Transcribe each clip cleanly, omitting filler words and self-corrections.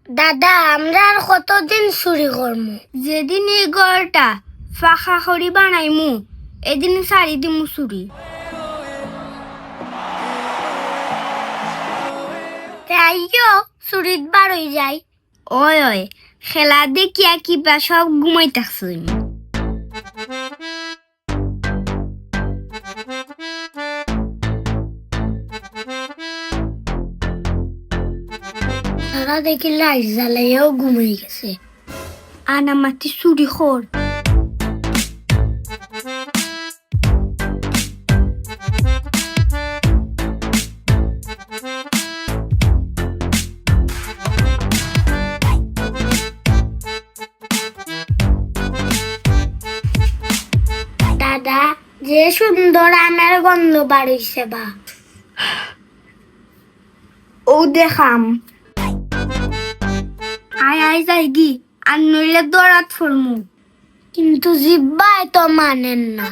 দাদা আমরা আর কতদিন চুরি করমু? যেদিন এই ঘরটা ফাঁকা করি বানাইমু এদিন সারি দিমু চুরি। তাইও চুরিত বার হয়ে যায়। ওই ওই খেলা দেখিয়া কিবা সব ঘুমাই থাকছুন। তারা দেখি লাইট জ্বালাইয়াও ঘুমিয়ে গেছে। আনামাতি চুরি খোর। দাদা যে সুন্দর আমের গন্ধ বাড়িছে বা। ও দেখাম আয় আয় যাই গি আর নইলে দৌড়াত ফরমু। কিন্তু জিব্বাই তো মানেন না।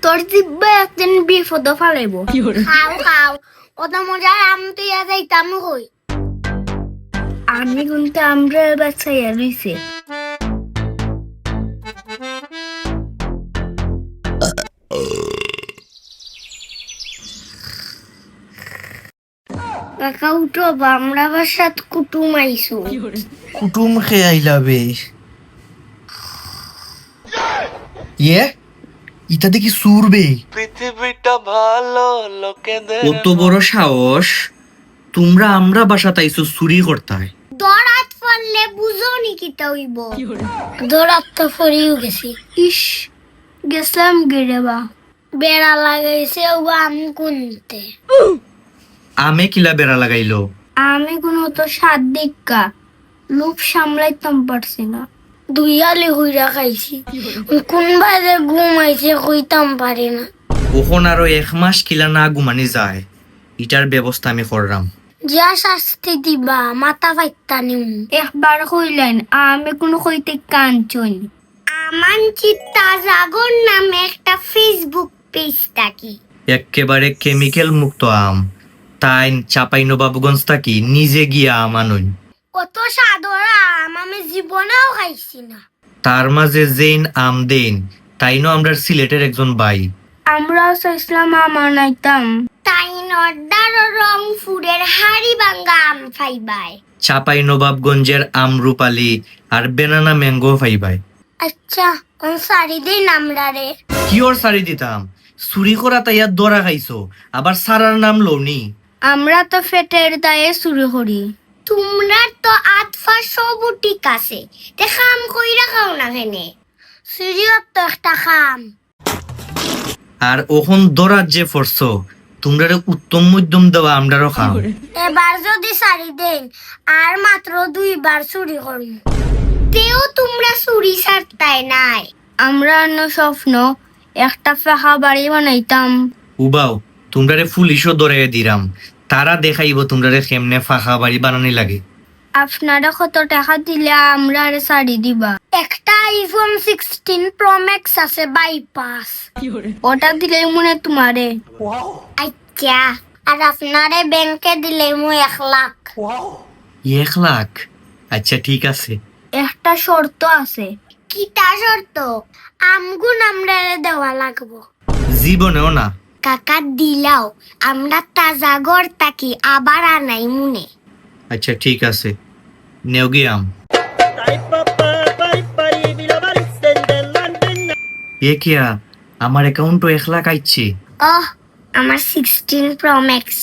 তোর জিব্বা একদিন বিপদ ফালাইব। খাও খাও কত মজার আম তুইয়া যাইতাম কই। আমি কিন্তু আমরা বাচ্চাইয়া রইছে। কাকা উঠো বা আমরা বাসাত কুটুম আইসু। কুটুম খেয়ে আইলাবে ইয়ে ইটা দেখি সুরবে। পৃথিবীটা ভালো লোকেদের কত বড় সাহস তোমরা আমরা বাসা তাইছো চুরি করতাই। দরাত ফললে বুঝো নি কিটা হইব। দরাত তো ফরিও গেছি। ইস গেছিলাম গেরে বা। বেড়া লাগাইছে ও আম কুনতে। আমে কিলা বেড়া লাগাইলো? আমি কোনো তো সাত দিকা লোভ সামলাইতাম পারছি না। দুইয়ালে হইরা খাইছি। কোন বাজে ঘুমাইছে কইতাম পারি না। ওখন আরো 1 মাস কিলা না ঘুমানি যায় ইটার ব্যবস্থা আমি করলাম। যা শাস্তি দিবা মাথা ফাইতা নিম। একবার কইলেন আমি কোনো কইতে কাঞ্চন। আমান চিত্তা জাগর নামে একটা ফেসবুক পেজ থাকি। একেবারে কেমিক্যাল মুক্ত আম তাই চাঁপাইনবাবগঞ্জ থাকি নিজে গিয়া আম আনুন। কত সাদরা আম আমি জীবনেও খাইছি না। তার মাঝে জেন আম দেন তাইনো আমরা সিলেটের একজন ভাই। আমরাও চাইছিলাম আমার নাইতাম। তাই নর্দার রংপুরের হাড়ি ভাঙ্গা আম ফাইবাই। চাঁপাইনবাবগঞ্জের আম রূপালি আর বেনানা ম্যাঙ্গো ফাইবাই। আচ্ছা কোন সারি দিন আমরা রে। কি ওর সারি দিতাম চুরি করা তাইয়া দরা খাইছো আবার সারার নাম লওনি। আমরা তো ফেটের দায়ে চুরি করি। তোমরা তো আতফা সব ঠিক আছে তে খাম কইরা খাও না কেনে। সিরিয়ত তো একটা খাম। আর ওখন দরার যে ফরছো তোমরা উত্তম মধ্যম দেওয়া আমরারও খাও। এবার যদি সারি দেন আর মাত্র 2 বার চুরি করব। তেও তোমরা চুরি ছাড়তাই নাই। আমরা অন্য স্বপ্ন একটা ফাঁকা বাড়ি বানাইতাম। উবাও তোমরা পুলিশও ধরে দিলাম তারা দেখাইব তোমরা কেমনে ফাঁকা বাড়ি বানানি লাগে। আপনারা কত টাকা দিলে আমরা আর শাড়ি দিবা? একটা আইফোন 16 প্রো ম্যাক্স আছে বাইপাস। ওটা দিলে মনে তোমারে। আচ্ছা আর আপনারে ব্যাংকে দিলে মু 1 লাখ। 1 লাখ? আচ্ছা ঠিক আছে। একটা শর্ত আছে। কিটা শর্ত? আমগুন আমরা দেওয়া লাগবো। জীবনেও না। কাকা দিলাও আমরা তাজা ঘর তাকি আবার আনাই মুনে। আচ্ছা ঠিক আছে নেও গিয়ে আম। এ কিয়া আমার অ্যাকাউন্টও 1 লাখ আইছে। ওহ আমার 16 প্রো ম্যাক্স।